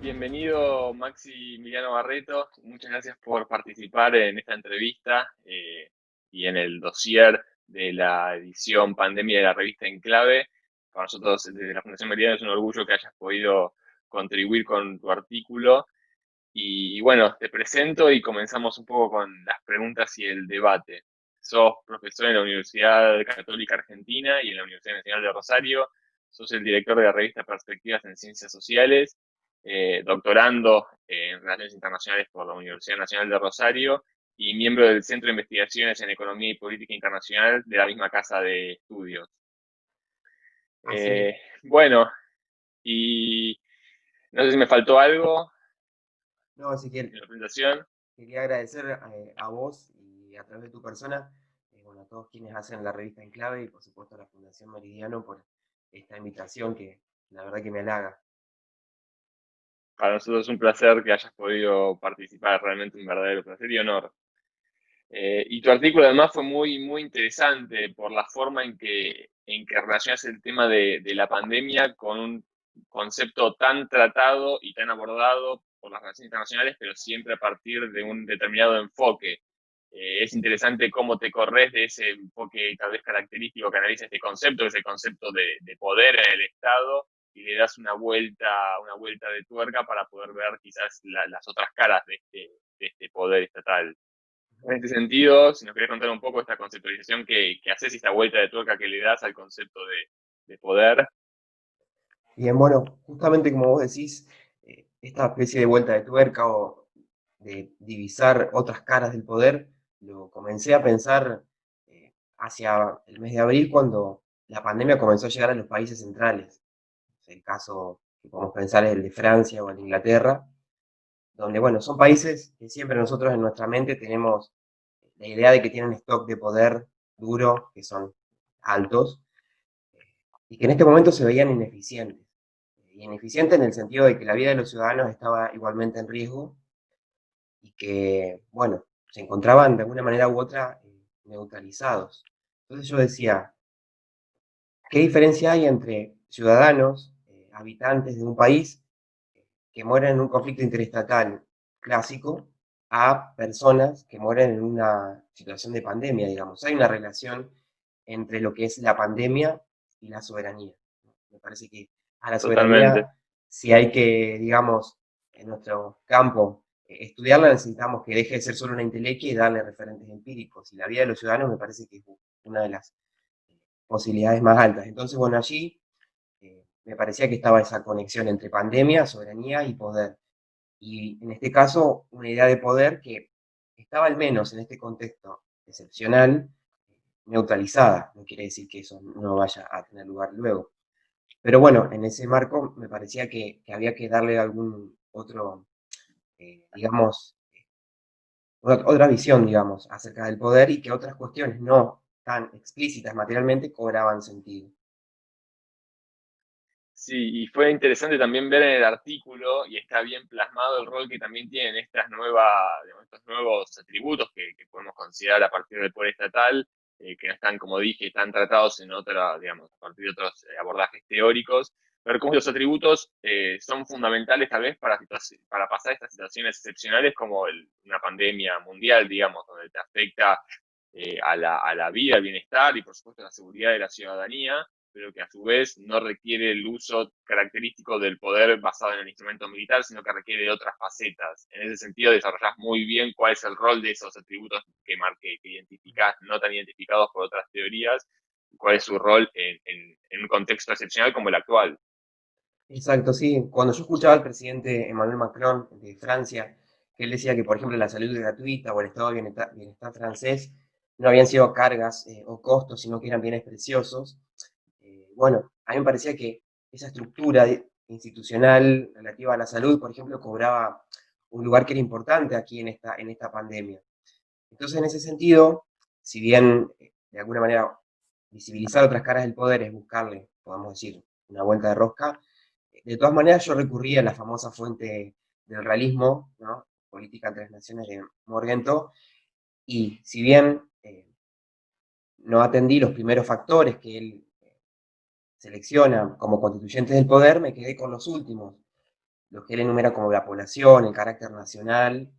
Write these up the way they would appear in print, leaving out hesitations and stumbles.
Bienvenido Maximiliano Barreto, muchas gracias por participar en esta entrevista y en el dossier de la edición Pandemia de la revista Enclave. Para nosotros desde la Fundación Meridiano es un orgullo que hayas podido contribuir con tu artículo y bueno, te presento y comenzamos un poco con las preguntas y el debate. Sos profesor en la Universidad Católica Argentina y en la Universidad Nacional de Rosario. Sos el director de la revista Perspectivas en Ciencias Sociales, doctorando en Relaciones Internacionales por la Universidad Nacional de Rosario y miembro del Centro de Investigaciones en Economía y Política Internacional de la misma casa de estudios. Así, Eh, bueno, y no sé si me faltó algo no, Ezequiel, en la presentación. quería agradecer a vos y a través de tu persona, bueno, a todos quienes hacen la revista Enclave y por supuesto a la Fundación Meridiano por esta invitación que la verdad que me halaga. Para nosotros es un placer que hayas podido participar, realmente un verdadero placer y honor. Y tu artículo además fue muy interesante por la forma en que relacionas el tema de la pandemia con un concepto tan tratado y tan abordado por las relaciones internacionales, pero siempre a partir de un determinado enfoque. Es interesante cómo te corres de ese enfoque tal vez característico que analiza este concepto, que es el concepto de poder en el Estado, y le das una vuelta de tuerca para poder ver quizás las otras caras de este poder estatal. En este sentido, si nos querés contar un poco esta conceptualización que haces y esta vuelta de tuerca que le das al concepto de poder. Bien, bueno, justamente como vos decís, esta especie de vuelta de tuerca o de divisar otras caras del poder, lo comencé a pensar hacia el mes de abril cuando la pandemia comenzó a llegar a los países centrales. El caso que podemos pensar es el de Francia o el de Inglaterra, donde, bueno, son países que siempre nosotros en nuestra mente tenemos la idea de que tienen stock de poder duro, que son altos, y que en este momento se veían ineficientes. Ineficientes en el sentido de que la vida de los ciudadanos estaba igualmente en riesgo y que, bueno, se encontraban de alguna manera u otra neutralizados. Entonces yo decía, ¿qué diferencia hay entre ciudadanos, habitantes de un país que mueren en un conflicto interestatal clásico a personas que mueren en una situación de pandemia, digamos? Hay una relación entre lo que es la pandemia y la soberanía. Me parece que a la Totalmente. soberanía, si hay que, digamos, en nuestro campo, estudiarla, necesitamos que deje de ser solo una intelequia y darle referentes empíricos. Y la vida de los ciudadanos me parece que es una de las posibilidades más altas. Entonces, bueno, allí me parecía que estaba esa conexión entre pandemia, soberanía y poder. Y en este caso, una idea de poder que estaba al menos en este contexto excepcional, neutralizada. No quiere decir que eso no vaya a tener lugar luego. Pero bueno, en ese marco me parecía que había que darle algún otro, digamos, otra visión, digamos, acerca del poder y que otras cuestiones no tan explícitas materialmente cobraban sentido. Sí, y fue interesante también ver en el artículo, y está bien plasmado el rol que también tienen estas nuevas, digamos, estos nuevos atributos que podemos considerar a partir del poder estatal, que no están, como dije, están tratados en otra, digamos, a partir de otros abordajes teóricos, ver cómo los atributos son fundamentales tal vez para pasar estas situaciones excepcionales como una pandemia mundial, digamos, donde te afecta a la vida, al bienestar y por supuesto a la seguridad de la ciudadanía, pero que a su vez no requiere el uso característico del poder basado en el instrumento militar, sino que requiere de otras facetas. En ese sentido, desarrollás muy bien cuál es el rol de esos atributos que identificás, no tan identificados por otras teorías, cuál es su rol en un contexto excepcional como el actual. Exacto, sí. Cuando yo escuchaba al presidente Emmanuel Macron de Francia, que él decía que, por ejemplo, la salud gratuita o el estado de bienestar francés no habían sido cargas o costos, sino que eran bienes preciosos, bueno, a mí me parecía que esa estructura institucional relativa a la salud, por ejemplo, cobraba un lugar que era importante aquí en esta pandemia. Entonces, en ese sentido, si bien de alguna manera visibilizar otras caras del poder es buscarle, podemos decir, una vuelta de rosca, de todas maneras yo recurría a la famosa fuente del realismo, ¿no? Política entre las Naciones de Morgenthau, y si bien no atendí los primeros factores que él selecciona como constituyentes del poder, me quedé con los últimos, lo que él enumera como la población, el carácter nacional,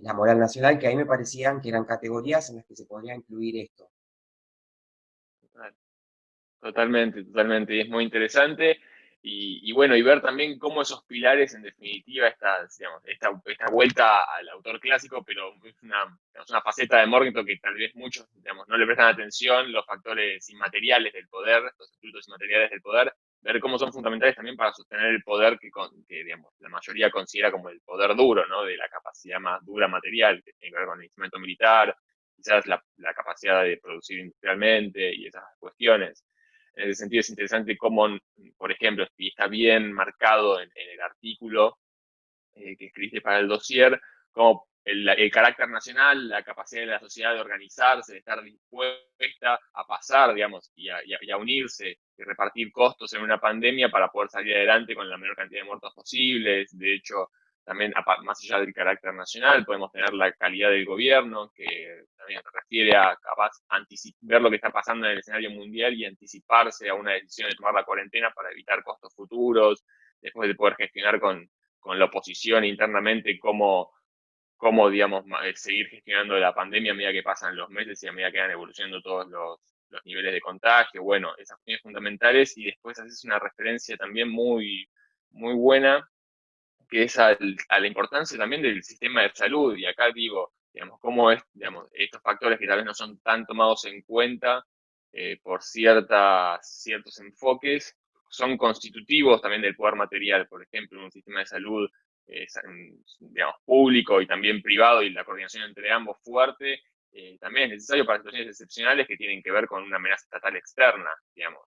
la moral nacional, que a mí me parecían que eran categorías en las que se podría incluir esto. Totalmente, totalmente. Y es muy interesante. Y bueno, y ver también cómo esos pilares, en definitiva, digamos, esta vuelta al autor clásico, pero es digamos, una faceta de Morgenthau que tal vez muchos, digamos, no le prestan atención, los factores inmateriales del poder, los atributos inmateriales del poder, ver cómo son fundamentales también para sostener el poder que digamos, la mayoría considera como el poder duro, ¿no? De la capacidad más dura material, que tiene que ver con el instrumento militar, quizás la capacidad de producir industrialmente y esas cuestiones. En ese sentido es interesante cómo, por ejemplo, y está bien marcado en el artículo que escribiste para el dossier, como el carácter nacional, la capacidad de la sociedad de organizarse, de estar dispuesta a pasar, digamos, y a unirse y repartir costos en una pandemia para poder salir adelante con la menor cantidad de muertos posibles. De hecho, también, más allá del carácter nacional, podemos tener la calidad del gobierno, que también refiere a capaz ver lo que está pasando en el escenario mundial y anticiparse a una decisión de tomar la cuarentena para evitar costos futuros, después de poder gestionar con la oposición internamente cómo digamos, seguir gestionando la pandemia a medida que pasan los meses y a medida que van evolucionando todos los niveles de contagio. Bueno, esas cuestiones fundamentales y después haces una referencia también muy, muy buena que es a la importancia también del sistema de salud. Y acá digo, digamos, cómo es, digamos, estos factores que tal vez no son tan tomados en cuenta por ciertos enfoques, son constitutivos también del poder material. Por ejemplo, un sistema de salud, digamos, público y también privado y la coordinación entre ambos fuerte, también es necesario para situaciones excepcionales que tienen que ver con una amenaza estatal externa, digamos,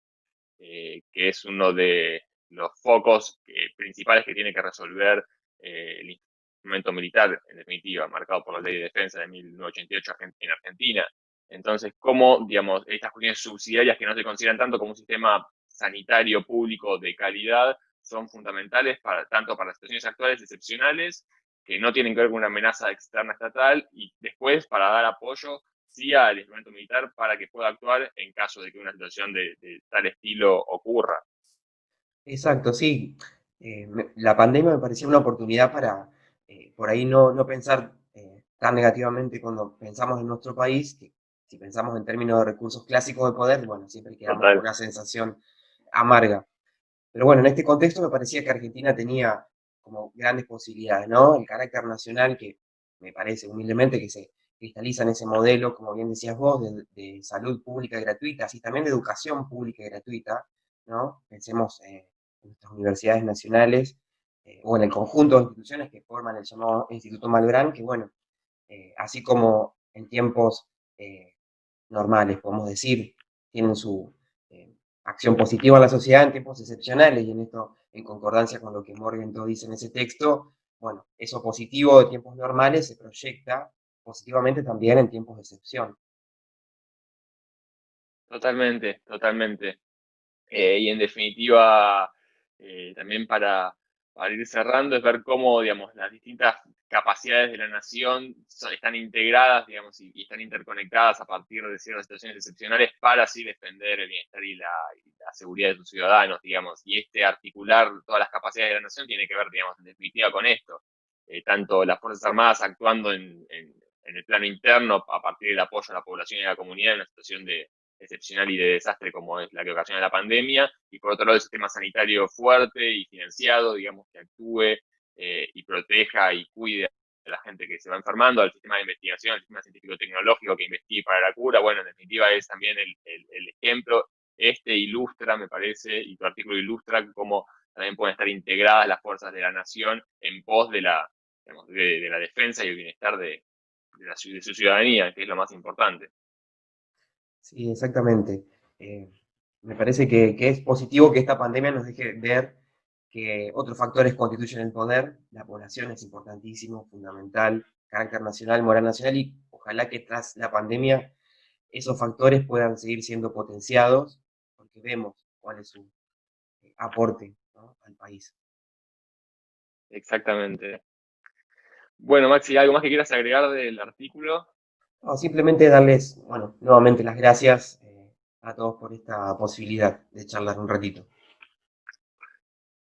que es uno de los focos principales que tiene que resolver el instrumento militar, en definitiva, marcado por la Ley de Defensa de 1988 en Argentina. Entonces, cómo, digamos, estas cuestiones subsidiarias que no se consideran tanto como un sistema sanitario público de calidad son fundamentales tanto para las situaciones actuales excepcionales, que no tienen que ver con una amenaza externa estatal, y después para dar apoyo sí al instrumento militar para que pueda actuar en caso de que una situación de tal estilo ocurra. Exacto, sí. La pandemia me parecía una oportunidad para, por ahí no pensar tan negativamente cuando pensamos en nuestro país, que si pensamos en términos de recursos clásicos de poder, bueno, siempre quedamos con Total, una sensación amarga. Pero bueno, en este contexto me parecía que Argentina tenía como grandes posibilidades, ¿no? El carácter nacional que me parece humildemente que se cristaliza en ese modelo, como bien decías vos, de salud pública y gratuita, así también de educación pública y gratuita, ¿no? Pensemos en nuestras universidades nacionales o en el conjunto de instituciones que forman el llamado Instituto Malbrán, que bueno, así como en tiempos eh, normales, podemos decir, tienen su acción positiva en la sociedad en tiempos excepcionales y en esto, en concordancia con lo que Morgenthau dice en ese texto, bueno, eso positivo de tiempos normales se proyecta positivamente también en tiempos de excepción. totalmente, totalmente. Y en definitiva, también para ir cerrando, es ver cómo, digamos, las distintas capacidades de la nación están integradas, digamos, y están interconectadas a partir de ciertas situaciones excepcionales para así defender el bienestar y la seguridad de sus ciudadanos, digamos. Y este articular todas las capacidades de la nación tiene que ver, digamos, en definitiva con esto. Tanto las Fuerzas Armadas actuando en el plano interno a partir del apoyo a la población y a la comunidad en una situación de excepcional y de desastre como es la que ocasiona la pandemia, y por otro lado el sistema sanitario fuerte y financiado, digamos, que actúe y proteja y cuide a la gente que se va enfermando, al sistema de investigación, al sistema científico-tecnológico que investigue para la cura. Bueno, en definitiva es también el ejemplo. Este ilustra, me parece, y tu artículo ilustra cómo también pueden estar integradas las fuerzas de la nación en pos digamos, de la defensa y el bienestar de su ciudadanía, que es lo más importante. Sí, exactamente. Eh, Me parece que es positivo que esta pandemia nos deje ver que otros factores constituyen el poder. La población es importantísimo, fundamental, carácter nacional, moral nacional, y ojalá que tras la pandemia esos factores puedan seguir siendo potenciados, porque vemos cuál es su aporte, ¿no?, al país. Exactamente. Bueno, Maxi, ¿algo más que quieras agregar del artículo? No, simplemente darles, bueno, nuevamente las gracias a todos por esta posibilidad de charlar un ratito.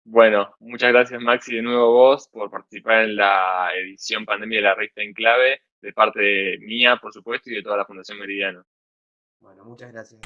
Bueno, muchas gracias Maxi de nuevo vos por participar en la edición Pandemia de la Revista Enclave, de parte mía, por supuesto, y de toda la Fundación Meridiano. Bueno, muchas gracias.